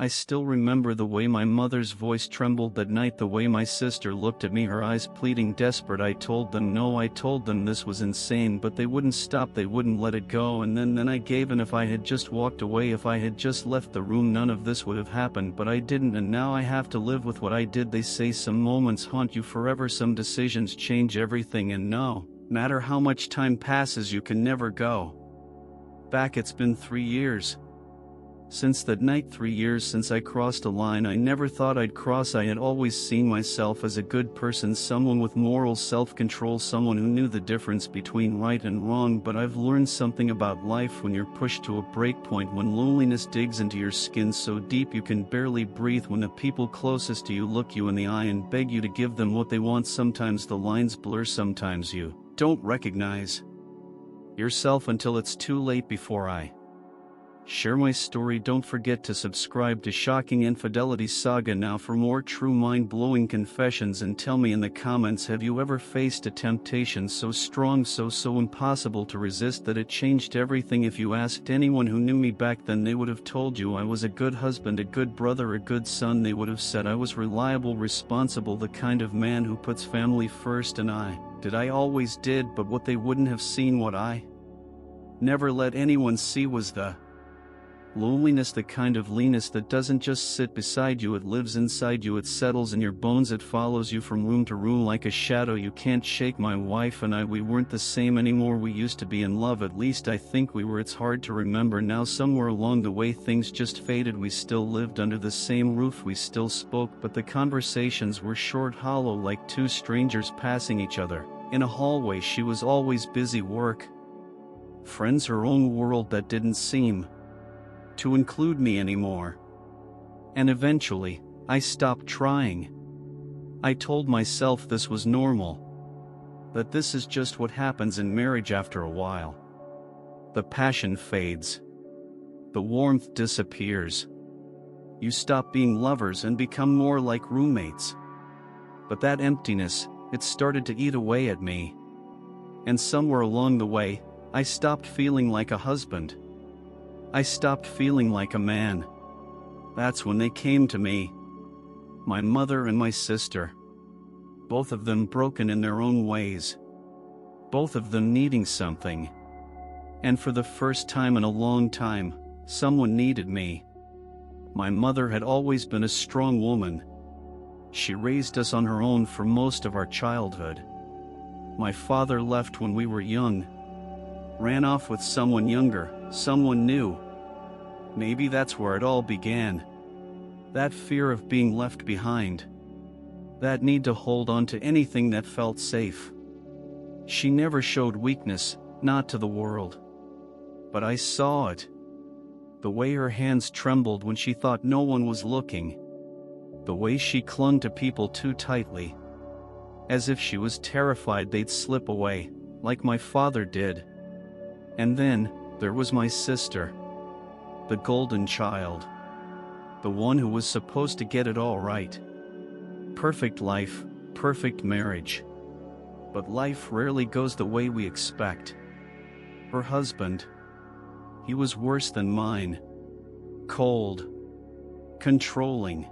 I still remember the way my mother's voice trembled that night, the way my sister looked at me, her eyes pleading, desperate. I told them no, I told them this was insane, but they wouldn't stop, they wouldn't let it go, and then I gave in. If I had just walked away, if I had just left the room, none of this would have happened, but I didn't, and now I have to live with what I did. They say some moments haunt you forever, some decisions change everything, and no matter how much time passes, you can never go back. It's been 3 years since that night, 3 years since I crossed a line I never thought I'd cross. I had always seen myself as a good person, someone with moral self-control, someone who knew the difference between right and wrong, but I've learned something about life. When you're pushed to a break point, when loneliness digs into your skin so deep you can barely breathe, when the people closest to you look you in the eye and beg you to give them what they want, sometimes the lines blur, sometimes you don't recognize yourself until it's too late. Before I share my story, don't forget to subscribe to Shocking Infidelity Saga now for more true mind-blowing confessions, and tell me in the comments, have you ever faced a temptation so strong, so impossible to resist that it changed everything? If you asked anyone who knew me back then, they would have told you I was a good husband, a good brother, a good son. They would have said I was reliable, responsible, the kind of man who puts family first, and I always did. But what they wouldn't have seen, what I never let anyone see, was the loneliness, the kind of leanness that doesn't just sit beside you, it lives inside you, it settles in your bones, it follows you from room to room like a shadow you can't shake. My wife and I, we weren't the same anymore. We used to be in love, at least I think we were. It's hard to remember now. Somewhere along the way things just faded. We still lived under the same roof, we still spoke, but the conversations were short, hollow, like two strangers passing each other in a hallway. She was always busy, work, friends, her own world that didn't seem to include me anymore. And eventually, I stopped trying. I told myself this was normal, that this is just what happens in marriage. After a while, the passion fades, the warmth disappears. You stop being lovers and become more like roommates. But that emptiness, it started to eat away at me. And somewhere along the way, I stopped feeling like a husband. I stopped feeling like a man. That's when they came to me. My mother and my sister. Both of them broken in their own ways. Both of them needing something. And for the first time in a long time, someone needed me. My mother had always been a strong woman. She raised us on her own for most of our childhood. My father left when we were young. Ran off with someone younger, someone new. Maybe that's where it all began. That fear of being left behind. That need to hold on to anything that felt safe. She never showed weakness, not to the world. But I saw it. The way her hands trembled when she thought no one was looking. The way she clung to people too tightly. As if she was terrified they'd slip away, like my father did. And then, there was my sister. The golden child. The one who was supposed to get it all right. Perfect life, perfect marriage. But life rarely goes the way we expect. Her husband. He was worse than mine. Cold. Controlling.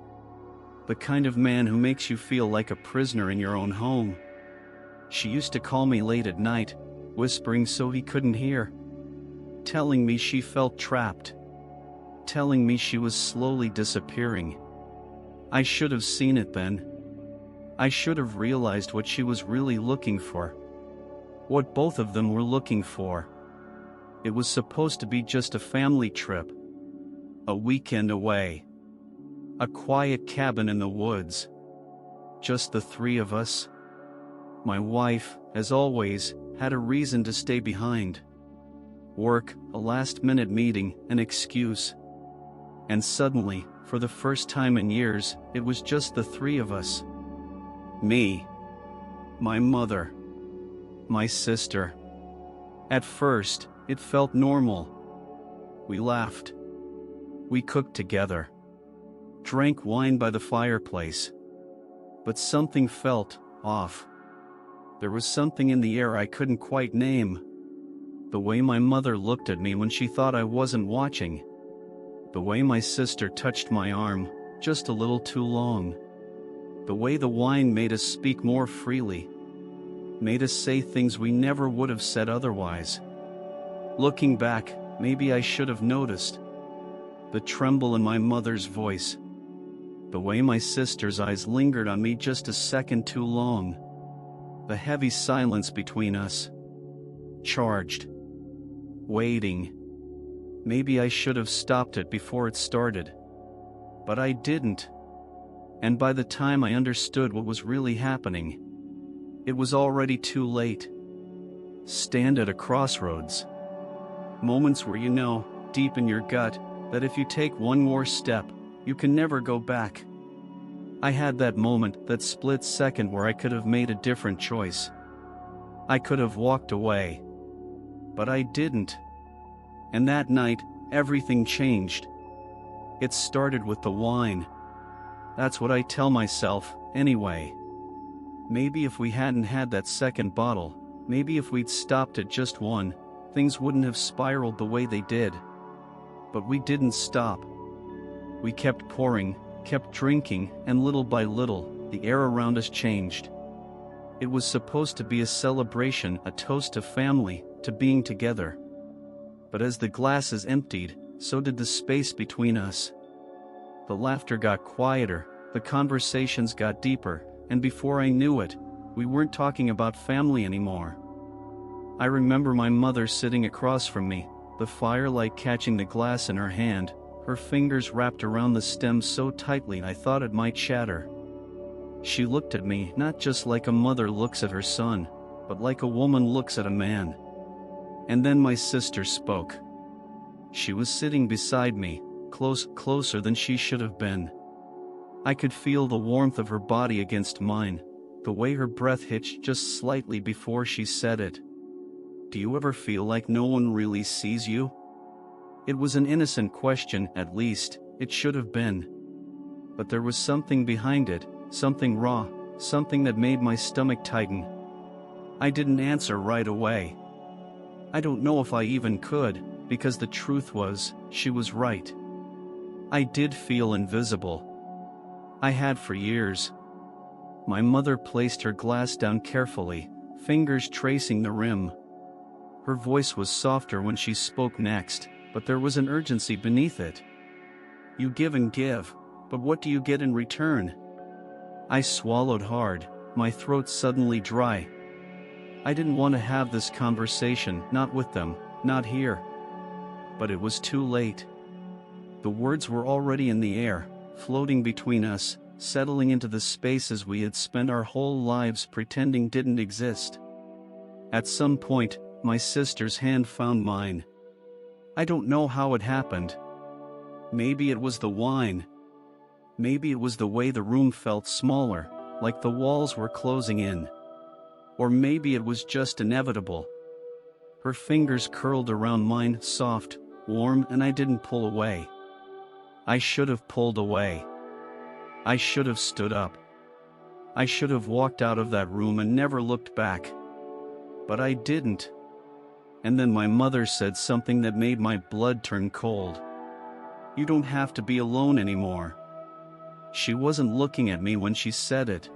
The kind of man who makes you feel like a prisoner in your own home. She used to call me late at night, whispering so he couldn't hear. Telling me she felt trapped. Telling me she was slowly disappearing. I should have seen it then. I should have realized what she was really looking for. What both of them were looking for. It was supposed to be just a family trip. A weekend away. A quiet cabin in the woods. Just the three of us. My wife, as always, had a reason to stay behind. Work, a last-minute meeting, an excuse. And suddenly, for the first time in years, it was just the three of us. Me. My mother. My sister. At first, it felt normal. We laughed. We cooked together. Drank wine by the fireplace. But something felt off. There was something in the air I couldn't quite name. The way my mother looked at me when she thought I wasn't watching. The way my sister touched my arm, just a little too long. The way the wine made us speak more freely. Made us say things we never would have said otherwise. Looking back, maybe I should have noticed. The tremble in my mother's voice. The way my sister's eyes lingered on me just a second too long. The heavy silence between us. Charged. Waiting. Maybe I should have stopped it before it started. But I didn't. And by the time I understood what was really happening, it was already too late. Stand at a crossroads. Moments where you know, deep in your gut, that if you take one more step, you can never go back. I had that moment, that split second where I could have made a different choice. I could have walked away. But I didn't. And that night, everything changed. It started with the wine. That's what I tell myself, anyway. Maybe if we hadn't had that second bottle, maybe if we'd stopped at just one, things wouldn't have spiraled the way they did. But we didn't stop. We kept pouring, kept drinking, and little by little, the air around us changed. It was supposed to be a celebration, a toast to family, to being together. But as the glasses emptied, so did the space between us. The laughter got quieter, the conversations got deeper, and before I knew it, we weren't talking about family anymore. I remember my mother sitting across from me, the firelight catching the glass in her hand, her fingers wrapped around the stem so tightly I thought it might shatter. She looked at me not just like a mother looks at her son, but like a woman looks at a man. And then my sister spoke. She was sitting beside me, closer than she should have been. I could feel the warmth of her body against mine, the way her breath hitched just slightly before she said it. Do you ever feel like no one really sees you? It was an innocent question, at least, it should have been. But there was something behind it, something raw, something that made my stomach tighten. I didn't answer right away. I don't know if I even could, because the truth was, she was right. I did feel invisible. I had for years. My mother placed her glass down carefully, fingers tracing the rim. Her voice was softer when she spoke next, but there was an urgency beneath it. You give and give, but what do you get in return? I swallowed hard, my throat suddenly dry. I didn't want to have this conversation, not with them, not here. But it was too late. The words were already in the air, floating between us, settling into the spaces we had spent our whole lives pretending didn't exist. At some point, my sister's hand found mine. I don't know how it happened. Maybe it was the wine. Maybe it was the way the room felt smaller, like the walls were closing in. Or maybe it was just inevitable. Her fingers curled around mine, soft, warm, and I didn't pull away. I should have pulled away. I should have stood up. I should have walked out of that room and never looked back. But I didn't. And then my mother said something that made my blood turn cold. You don't have to be alone anymore. She wasn't looking at me when she said it.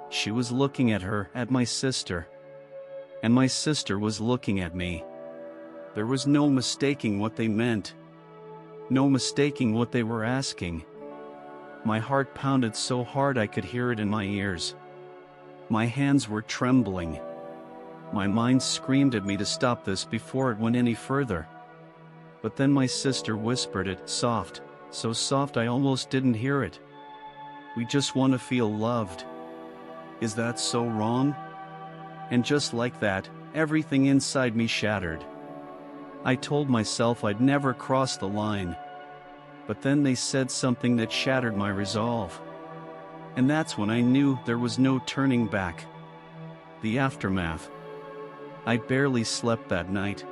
She was looking at her, at my sister. And my sister was looking at me. There was no mistaking what they meant. No mistaking what they were asking. My heart pounded so hard I could hear it in my ears. My hands were trembling. My mind screamed at me to stop this before it went any further. But then my sister whispered it, soft, so soft I almost didn't hear it. We just want to feel loved. Is that so wrong? And just like that, everything inside me shattered. I told myself I'd never cross the line. But then they said something that shattered my resolve. And that's when I knew there was no turning back. The aftermath. I barely slept that night.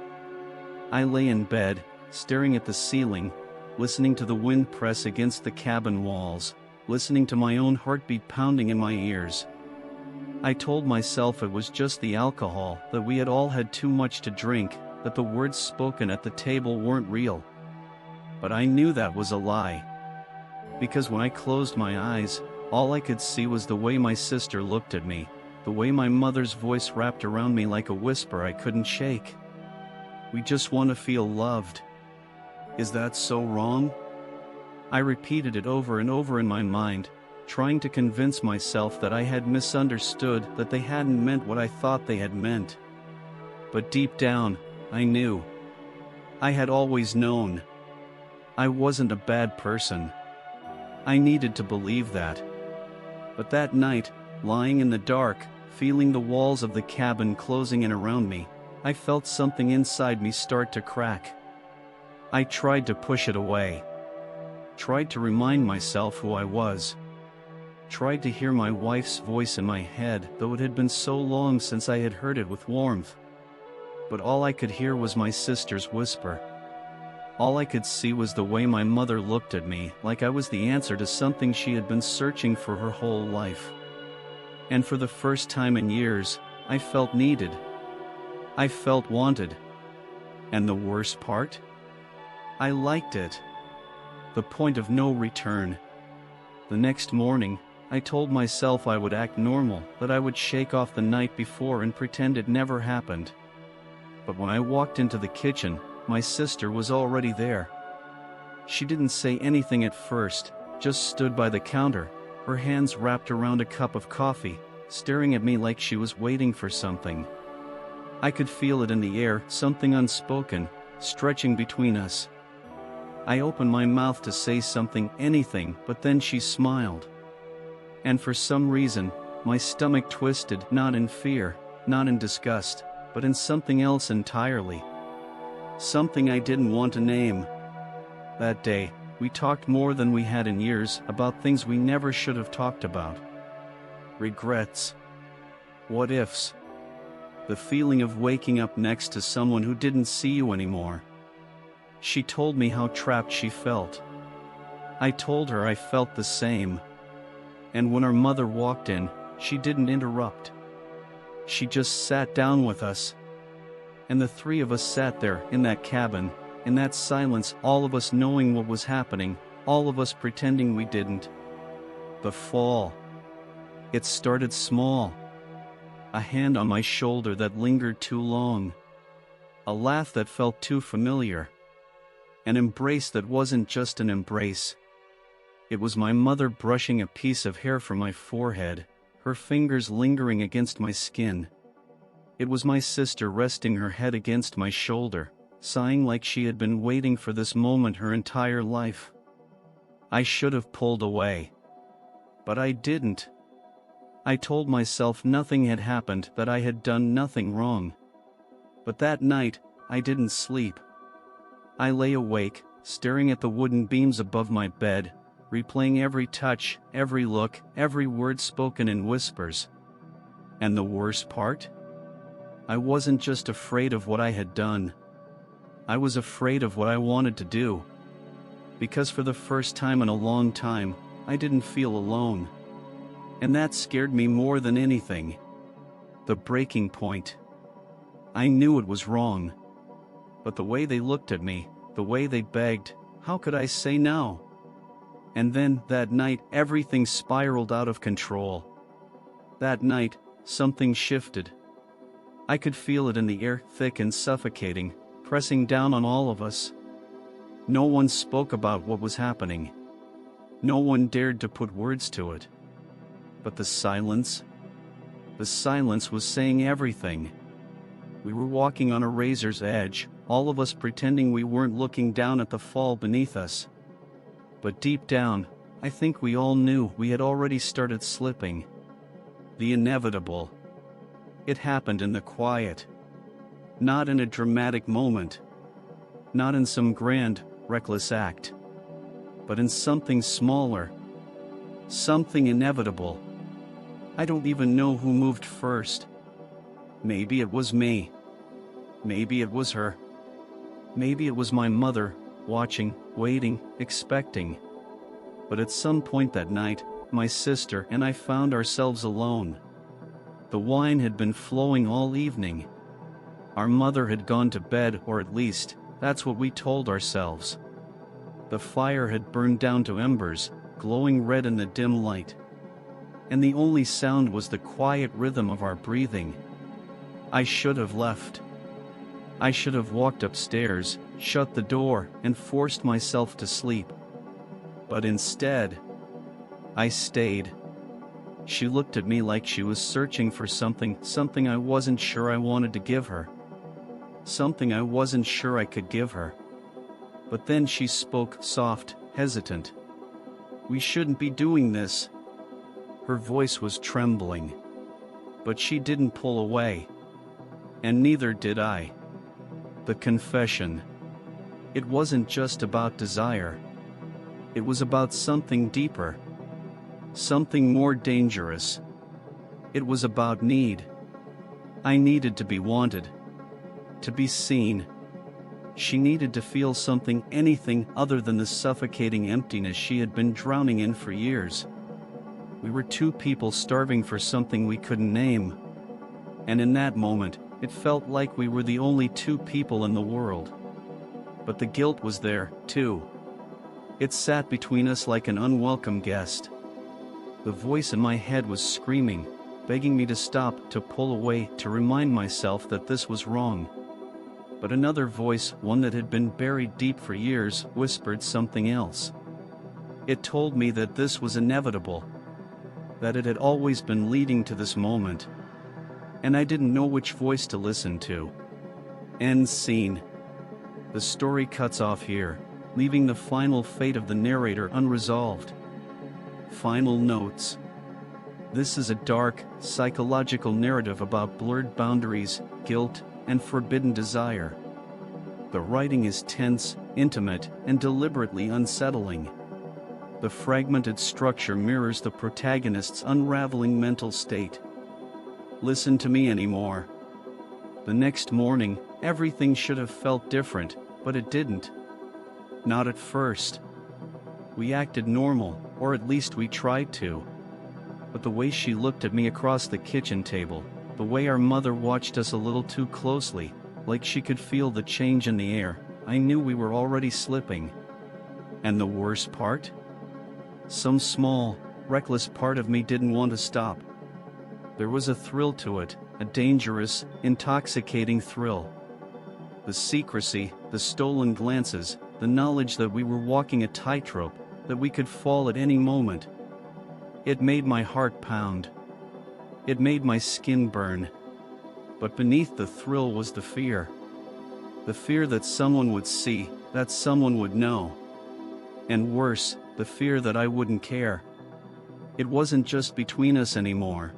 I lay in bed, staring at the ceiling, listening to the wind press against the cabin walls, listening to my own heartbeat pounding in my ears. I told myself it was just the alcohol, that we had all had too much to drink, that the words spoken at the table weren't real. But I knew that was a lie. Because when I closed my eyes, all I could see was the way my sister looked at me, the way my mother's voice wrapped around me like a whisper I couldn't shake. We just want to feel loved. Is that so wrong? I repeated it over and over in my mind, trying to convince myself that I had misunderstood, that they hadn't meant what I thought they had meant. But deep down, I knew. I had always known. I wasn't a bad person. I needed to believe that. But that night, lying in the dark, feeling the walls of the cabin closing in around me, I felt something inside me start to crack. I tried to push it away. Tried to remind myself who I was. Tried to hear my wife's voice in my head, though it had been so long since I had heard it with warmth. But all I could hear was my sister's whisper. All I could see was the way my mother looked at me, like I was the answer to something she had been searching for her whole life. And for the first time in years, I felt needed. I felt wanted. And the worst part? I liked it. The point of no return. The next morning, I told myself I would act normal, that I would shake off the night before and pretend it never happened. But when I walked into the kitchen, my sister was already there. She didn't say anything at first, just stood by the counter, her hands wrapped around a cup of coffee, staring at me like she was waiting for something. I could feel it in the air, something unspoken, stretching between us. I opened my mouth to say something, anything, but then she smiled. And for some reason, my stomach twisted, not in fear, not in disgust, but in something else entirely. Something I didn't want to name. That day, we talked more than we had in years, about things we never should have talked about. Regrets. What ifs. The feeling of waking up next to someone who didn't see you anymore. She told me how trapped she felt. I told her I felt the same. And when our mother walked in, she didn't interrupt. She just sat down with us. And the three of us sat there, in that cabin, in that silence, all of us knowing what was happening, all of us pretending we didn't. The fall. It started small. A hand on my shoulder that lingered too long. A laugh that felt too familiar. An embrace that wasn't just an embrace. It was my mother brushing a piece of hair from my forehead, her fingers lingering against my skin. It was my sister resting her head against my shoulder, sighing like she had been waiting for this moment her entire life. I should have pulled away. But I didn't. I told myself nothing had happened, that I had done nothing wrong. But that night, I didn't sleep. I lay awake, staring at the wooden beams above my bed, replaying every touch, every look, every word spoken in whispers. And the worst part? I wasn't just afraid of what I had done. I was afraid of what I wanted to do. Because for the first time in a long time, I didn't feel alone. And that scared me more than anything. The breaking point. I knew it was wrong. But the way they looked at me, the way they begged, how could I say no? And then, that night, everything spiraled out of control. That night, something shifted. I could feel it in the air, thick and suffocating, pressing down on all of us. No one spoke about what was happening. No one dared to put words to it. But the silence was saying everything. We were walking on a razor's edge, all of us pretending we weren't looking down at the fall beneath us. But deep down, I think we all knew we had already started slipping. The inevitable. It happened in the quiet. Not in a dramatic moment. Not in some grand, reckless act. But in something smaller. Something inevitable. I don't even know who moved first. Maybe it was me. Maybe it was her. Maybe it was my mother, watching, waiting, expecting. But at some point that night, my sister and I found ourselves alone. The wine had been flowing all evening. Our mother had gone to bed, or at least, that's what we told ourselves. The fire had burned down to embers, glowing red in the dim light. And the only sound was the quiet rhythm of our breathing. I should have left. I should have walked upstairs, shut the door, and forced myself to sleep. But instead, I stayed. She looked at me like she was searching for something I wasn't sure I wanted to give her. Something I wasn't sure I could give her. But then she spoke, soft, hesitant. "We shouldn't be doing this." Her voice was trembling. But she didn't pull away. And neither did I. The confession. It wasn't just about desire. It was about something deeper. Something more dangerous. It was about need. I needed to be wanted. To be seen. She needed to feel something, anything other than the suffocating emptiness she had been drowning in for years. We were two people starving for something we couldn't name. And in that moment, it felt like we were the only two people in the world. But the guilt was there, too. It sat between us like an unwelcome guest. The voice in my head was screaming, begging me to stop, to pull away, to remind myself that this was wrong. But another voice, one that had been buried deep for years, whispered something else. It told me that this was inevitable. That it had always been leading to this moment. And I didn't know which voice to listen to. End scene. The story cuts off here, leaving the final fate of the narrator unresolved. Final notes. This is a dark, psychological narrative about blurred boundaries, guilt, and forbidden desire. The writing is tense, intimate, and deliberately unsettling. The fragmented structure mirrors the protagonist's unraveling mental state. Listen to me anymore. The next morning, everything should have felt different, but it didn't. Not at first. We acted normal, or at least we tried to. But the way she looked at me across the kitchen table, the way our mother watched us a little too closely, like she could feel the change in the air, I knew we were already slipping. And the worst part? Some small, reckless part of me didn't want to stop. There was a thrill to it, a dangerous, intoxicating thrill. The secrecy, the stolen glances, the knowledge that we were walking a tightrope, that we could fall at any moment. It made my heart pound. It made my skin burn. But beneath the thrill was the fear. The fear that someone would see, that someone would know. And worse, the fear that I wouldn't care. It wasn't just between us anymore.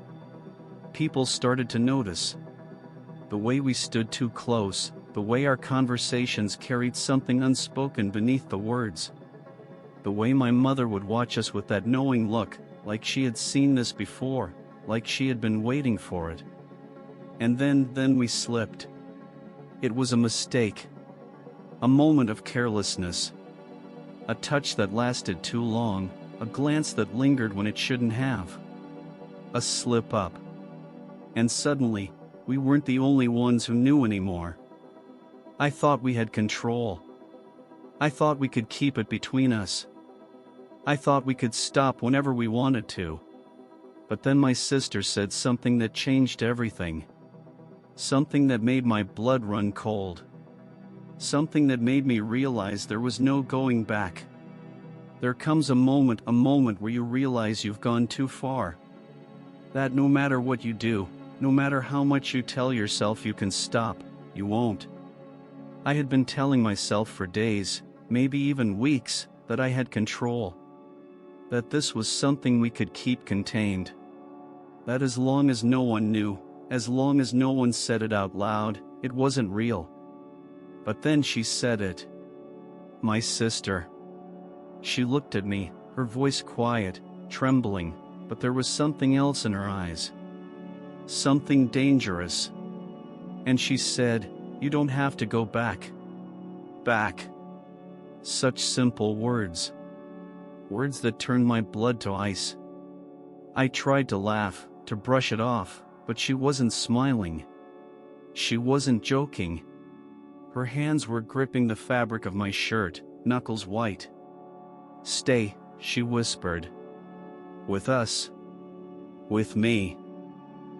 People started to notice. The way we stood too close, the way our conversations carried something unspoken beneath the words. The way my mother would watch us with that knowing look, like she had seen this before, like she had been waiting for it. And then we slipped. It was a mistake. A moment of carelessness. A touch that lasted too long, a glance that lingered when it shouldn't have. A slip up. And suddenly, we weren't the only ones who knew anymore. I thought we had control. I thought we could keep it between us. I thought we could stop whenever we wanted to. But then my sister said something that changed everything. Something that made my blood run cold. Something that made me realize there was no going back. There comes a moment where you realize you've gone too far. That no matter what you do, no matter how much you tell yourself you can stop, you won't. I had been telling myself for days, maybe even weeks, that I had control. That this was something we could keep contained. That as long as no one knew, as long as no one said it out loud, it wasn't real. But then she said it. My sister. She looked at me, her voice quiet, trembling, but there was something else in her eyes. Something dangerous. And she said, "You don't have to go back." Back. Such simple words. Words that turned my blood to ice. I tried to laugh, to brush it off, but she wasn't smiling. She wasn't joking. Her hands were gripping the fabric of my shirt, knuckles white. "Stay," she whispered. "With us. With me."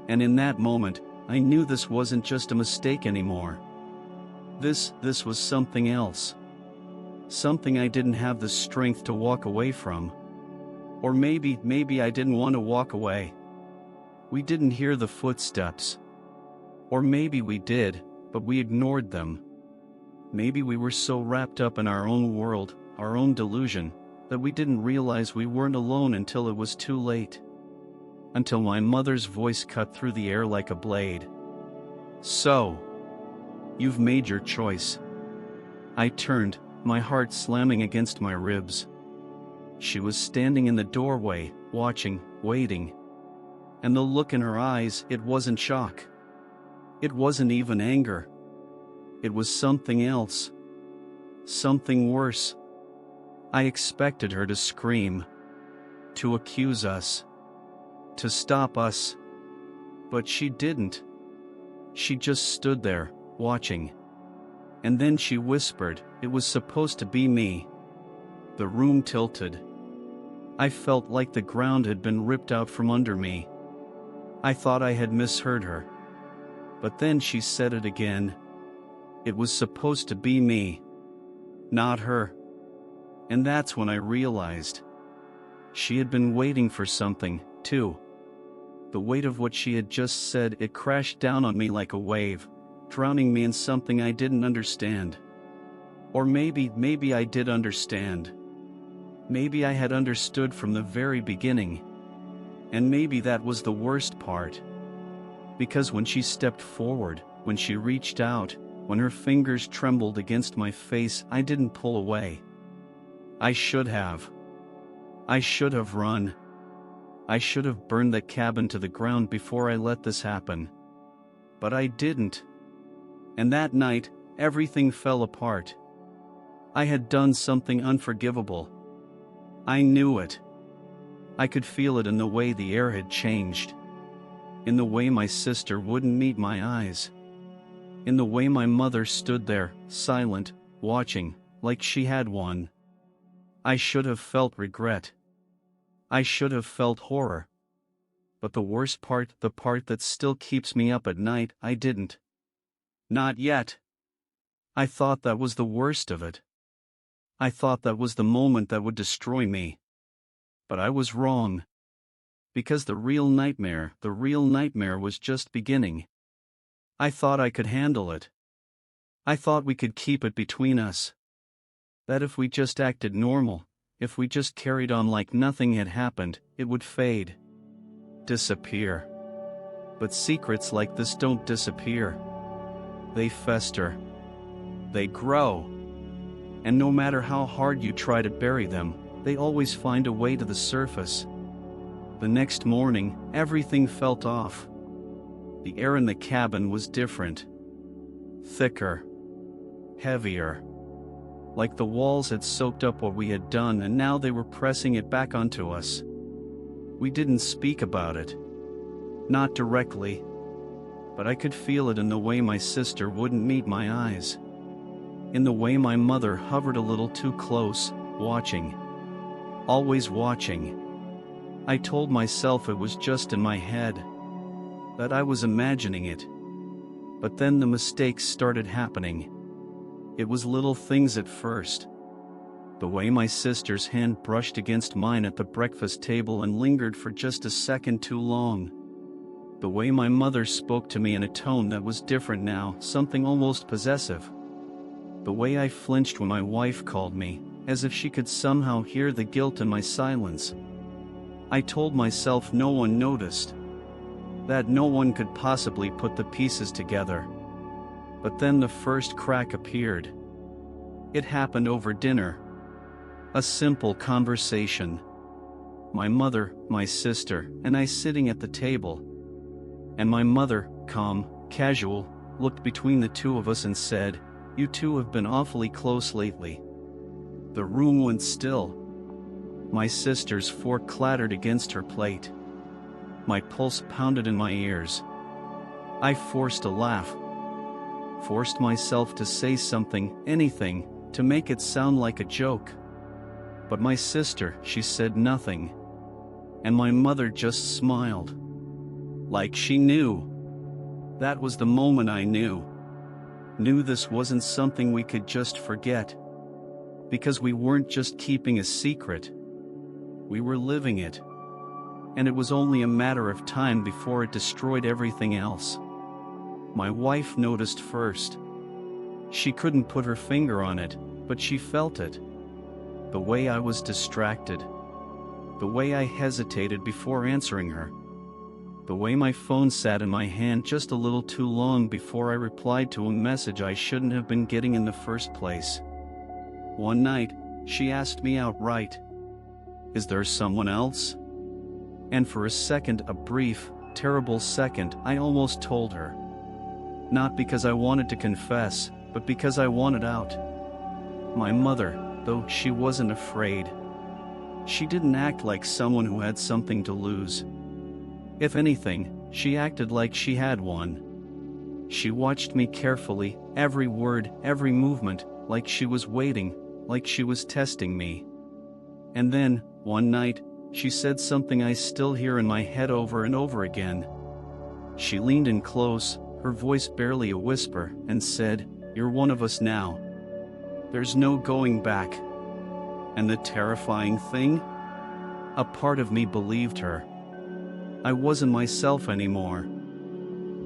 And in that moment, I knew this wasn't just a mistake anymore. This was something else. Something I didn't have the strength to walk away from. Or maybe I didn't want to walk away. We didn't hear the footsteps. Or maybe we did, but we ignored them. Maybe we were so wrapped up in our own world, our own delusion, that we didn't realize we weren't alone until it was too late. Until my mother's voice cut through the air like a blade. "So, you've made your choice." I turned, my heart slamming against my ribs. She was standing in the doorway, watching, waiting. And the look in her eyes, it wasn't shock. It wasn't even anger. It was something else. Something worse. I expected her to scream. To accuse us. To stop us. But she didn't. She just stood there, watching. And then she whispered, "It was supposed to be me." The room tilted. I felt like the ground had been ripped out from under me. I thought I had misheard her. But then she said it again. It was supposed to be me. Not her. And that's when I realized. She had been waiting for something, too. The weight of what she had just said, it crashed down on me like a wave, drowning me in something I didn't understand. Or maybe I did understand. Maybe I had understood from the very beginning. And maybe that was the worst part. Because when she stepped forward, when she reached out, when her fingers trembled against my face, I didn't pull away. I should have. I should have run. I should have burned that cabin to the ground before I let this happen. But I didn't. And that night, everything fell apart. I had done something unforgivable. I knew it. I could feel it in the way the air had changed. In the way my sister wouldn't meet my eyes. In the way my mother stood there, silent, watching, like she had won. I should have felt regret. I should have felt horror. But the worst part, the part that still keeps me up at night, I didn't. Not yet. I thought that was the worst of it. I thought that was the moment that would destroy me. But I was wrong. Because the real nightmare was just beginning. I thought I could handle it. I thought we could keep it between us. That if we just acted normal, if we just carried on like nothing had happened, it would fade. Disappear. But secrets like this don't disappear. They fester. They grow. And no matter how hard you try to bury them, they always find a way to the surface. The next morning, everything felt off. The air in the cabin was different. Thicker. Heavier. Like the walls had soaked up what we had done and now they were pressing it back onto us. We didn't speak about it. Not directly. But I could feel it in the way my sister wouldn't meet my eyes. In the way my mother hovered a little too close, watching. Always watching. I told myself it was just in my head. That I was imagining it. But then the mistakes started happening. It was little things at first. The way my sister's hand brushed against mine at the breakfast table and lingered for just a second too long. The way my mother spoke to me in a tone that was different now, something almost possessive. The way I flinched when my wife called me, as if she could somehow hear the guilt in my silence. I told myself no one noticed. That no one could possibly put the pieces together. But then the first crack appeared. It happened over dinner. A simple conversation. My mother, my sister, and I sitting at the table. And my mother, calm, casual, looked between the two of us and said, "You two have been awfully close lately." The room went still. My sister's fork clattered against her plate. My pulse pounded in my ears. I forced a laugh. Forced myself to say something, anything, to make it sound like a joke. But my sister, she said nothing. And my mother just smiled. Like she knew. That was the moment I knew. Knew this wasn't something we could just forget. Because we weren't just keeping a secret. We were living it. And it was only a matter of time before it destroyed everything else. My wife noticed first. She couldn't put her finger on it, but she felt it. The way I was distracted. The way I hesitated before answering her. The way my phone sat in my hand just a little too long before I replied to a message I shouldn't have been getting in the first place. One night, she asked me outright, "Is there someone else?" And for a second, a brief, terrible second, I almost told her. Not because I wanted to confess, but because I wanted out. My mother, though she wasn't afraid. She didn't act like someone who had something to lose. If anything, she acted like she had one. She watched me carefully, every word, every movement, like she was waiting, like she was testing me. And then, one night, she said something I still hear in my head over and over again. She leaned in close, her voice barely a whisper, and said, "You're one of us now. There's no going back." And the terrifying thing? A part of me believed her. I wasn't myself anymore.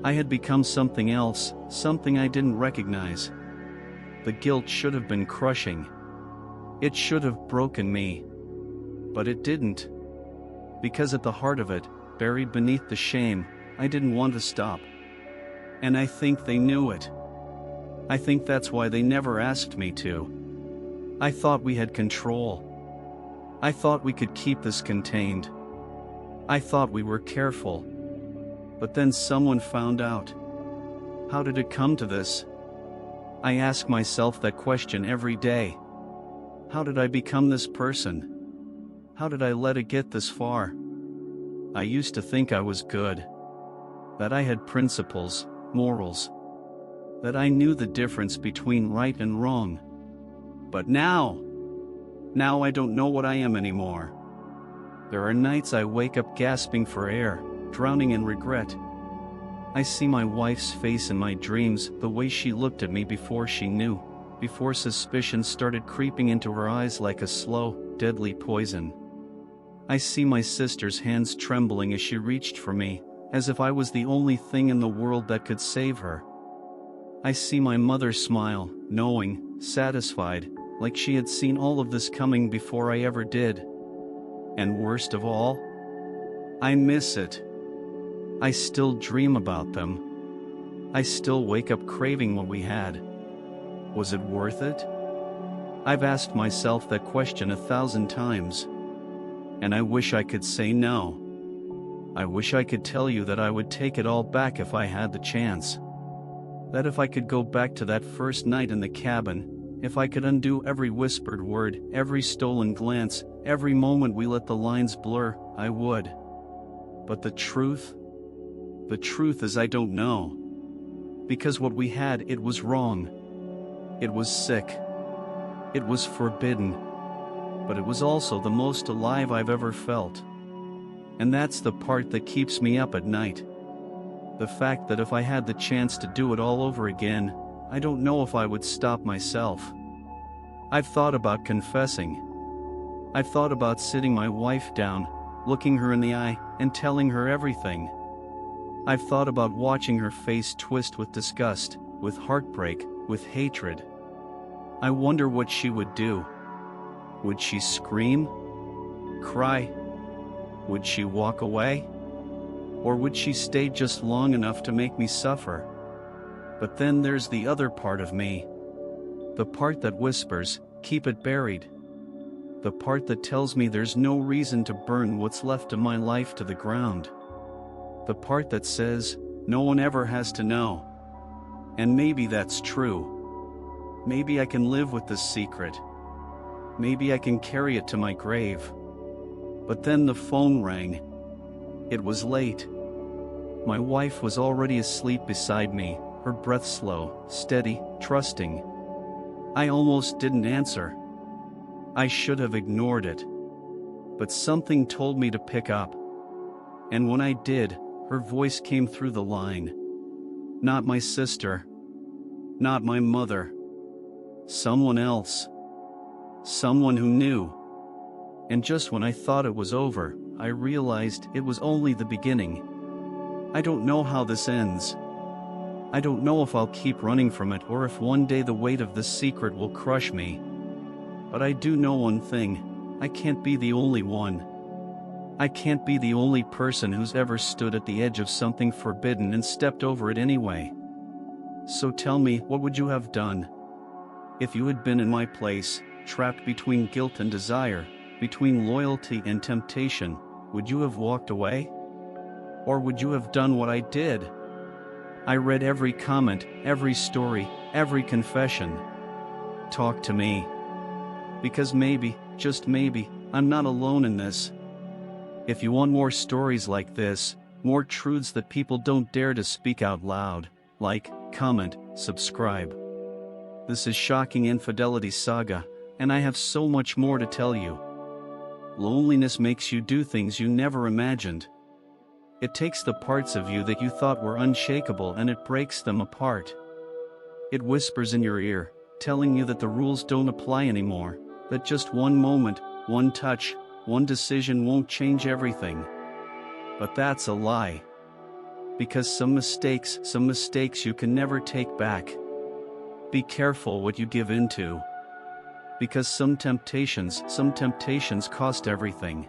I had become something else, something I didn't recognize. The guilt should have been crushing. It should have broken me. But it didn't. Because at the heart of it, buried beneath the shame, I didn't want to stop. And I think they knew it. I think that's why they never asked me to. I thought we had control. I thought we could keep this contained. I thought we were careful. But then someone found out. How did it come to this? I ask myself that question every day. How did I become this person? How did I let it get this far? I used to think I was good. That I had principles, morals. That I knew the difference between right and wrong. But now I don't know what I am anymore. There are nights I wake up gasping for air, drowning in regret. I see my wife's face in my dreams, the way she looked at me before she knew, before suspicion started creeping into her eyes like a slow, deadly poison. I see my sister's hands trembling as she reached for me, as if I was the only thing in the world that could save her. I see my mother smile, knowing, satisfied, like she had seen all of this coming before I ever did. And worst of all, I miss it. I still dream about them. I still wake up craving what we had. Was it worth it? I've asked myself that question 1,000 times. And I wish I could say no. I wish I could tell you that I would take it all back if I had the chance. That if I could go back to that first night in the cabin, if I could undo every whispered word, every stolen glance, every moment we let the lines blur, I would. But the truth is I don't know. Because what we had, it was wrong. It was sick. It was forbidden. But it was also the most alive I've ever felt. And that's the part that keeps me up at night. The fact that if I had the chance to do it all over again, I don't know if I would stop myself. I've thought about confessing. I've thought about sitting my wife down, looking her in the eye, and telling her everything. I've thought about watching her face twist with disgust, with heartbreak, with hatred. I wonder what she would do. Would she scream? Cry? Would she walk away? Or would she stay just long enough to make me suffer? But then there's the other part of me. The part that whispers, keep it buried. The part that tells me there's no reason to burn what's left of my life to the ground. The part that says, no one ever has to know. And maybe that's true. Maybe I can live with this secret. Maybe I can carry it to my grave. But then the phone rang. It was late. My wife was already asleep beside me, her breath slow, steady, trusting. I almost didn't answer. I should have ignored it. But something told me to pick up. And when I did, her voice came through the line. Not my sister. Not my mother. Someone else. Someone who knew. And just when I thought it was over, I realized it was only the beginning. I don't know how this ends. I don't know if I'll keep running from it or if one day the weight of this secret will crush me. But I do know one thing: I can't be the only one. I can't be the only person who's ever stood at the edge of something forbidden and stepped over it anyway. So tell me, what would you have done? If you had been in my place, trapped between guilt and desire, between loyalty and temptation, would you have walked away? Or would you have done what I did? I read every comment, every story, every confession. Talk to me. Because maybe, just maybe, I'm not alone in this. If you want more stories like this, more truths that people don't dare to speak out loud, like, comment, subscribe. This is Shocking Infidelity Saga, and I have so much more to tell you. Loneliness makes you do things you never imagined. It takes the parts of you that you thought were unshakable and it breaks them apart. It whispers in your ear, telling you that the rules don't apply anymore, that just one moment, one touch, one decision won't change everything. But that's a lie. Because some mistakes you can never take back. Be careful what you give into. Because some temptations cost everything.